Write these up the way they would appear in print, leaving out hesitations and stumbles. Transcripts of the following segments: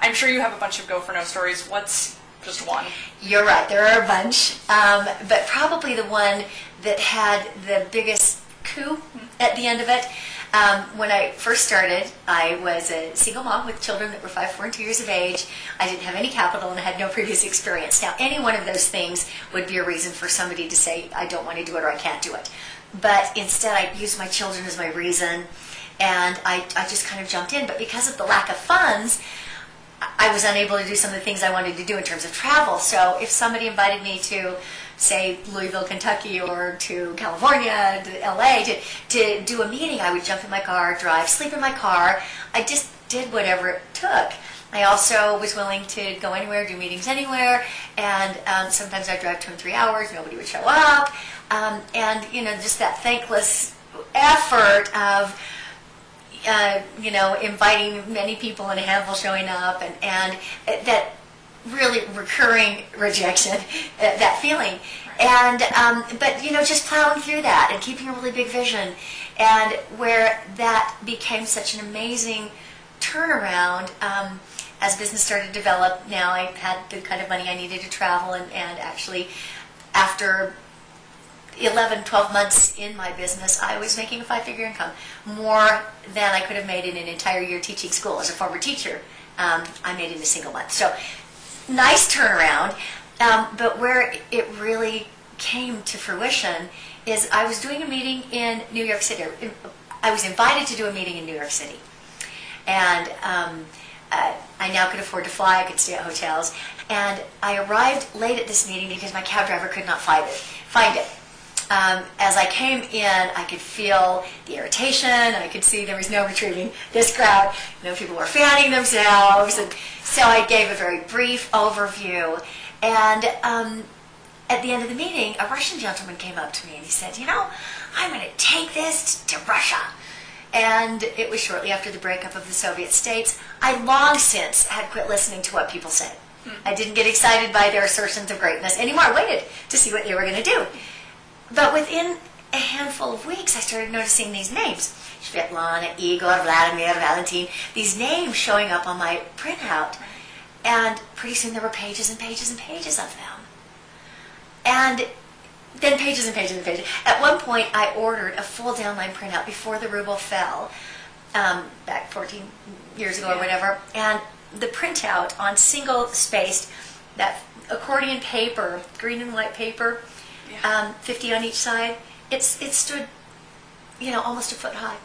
I'm sure you have a bunch of Go for No stories. What's just one? You're right, there are a bunch, but probably the one that had the biggest coup at the end of it. When I first started, I was a single mom with children that were 5, 4, and 2 years of age. I didn't have any capital and I had no previous experience. Now, any one of those things would be a reason for somebody to say, I don't want to do it or I can't do it. But instead, I used my children as my reason, and I just kind of jumped in. But because of the lack of funds, I was unable to do some of the things I wanted to do in terms of travel. So if somebody invited me to, say, Louisville, Kentucky, or to California, to LA, to do a meeting, I would jump in my car, drive, sleep in my car. I just did whatever it took. I also was willing to go anywhere, do meetings anywhere, and sometimes I'd drive 2 and 3 hours, nobody would show up, and just that thankless effort of inviting many people and a handful showing up, and that really recurring rejection, that feeling. And but just plowing through that and keeping a really big vision, and where that became such an amazing turnaround as business started to develop. Now I had the kind of money I needed to travel, and actually after 11, 12 months in my business, I was making a 5-figure income, more than I could have made in an entire year teaching school. As a former teacher, I made in a single month. So nice turnaround, but where it really came to fruition is I was doing a meeting in New York City. I was invited to do a meeting in New York City, and I now could afford to fly. I could stay at hotels, and I arrived late at this meeting because my cab driver could not find it. As I came in, I could feel the irritation. I could see there was no retrieving this crowd. People were fanning themselves, and so I gave a very brief overview. And at the end of the meeting, a Russian gentleman came up to me and he said, I'm going to take this to Russia. And it was shortly after the breakup of the Soviet states. I long since had quit listening to what people said. I didn't get excited by their assertions of greatness anymore. I waited to see what they were going to do. But within a handful of weeks, I started noticing these names. Svetlana, Igor, Vladimir, Valentin, these names showing up on my printout. And pretty soon there were pages and pages and pages of them. And then pages and pages and pages. At one point, I ordered a full downline printout before the ruble fell, back 14 years ago or whatever. And the printout on single-spaced, that accordion paper, green and white paper, 50 on each side, it stood, almost a foot high,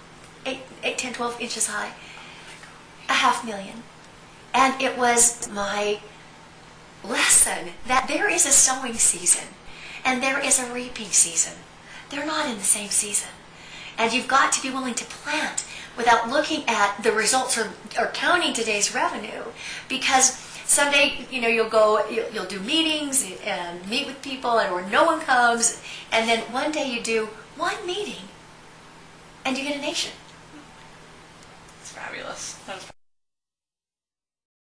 8, 10, 12 inches high, 500,000. And it was my lesson that there is a sowing season and there is a reaping season. They're not in the same season. And you've got to be willing to plant without looking at the results or counting today's revenue, because someday, you'll do meetings and meet with people, or no one comes, and then one day you do one meeting and you get a nation. It's fabulous.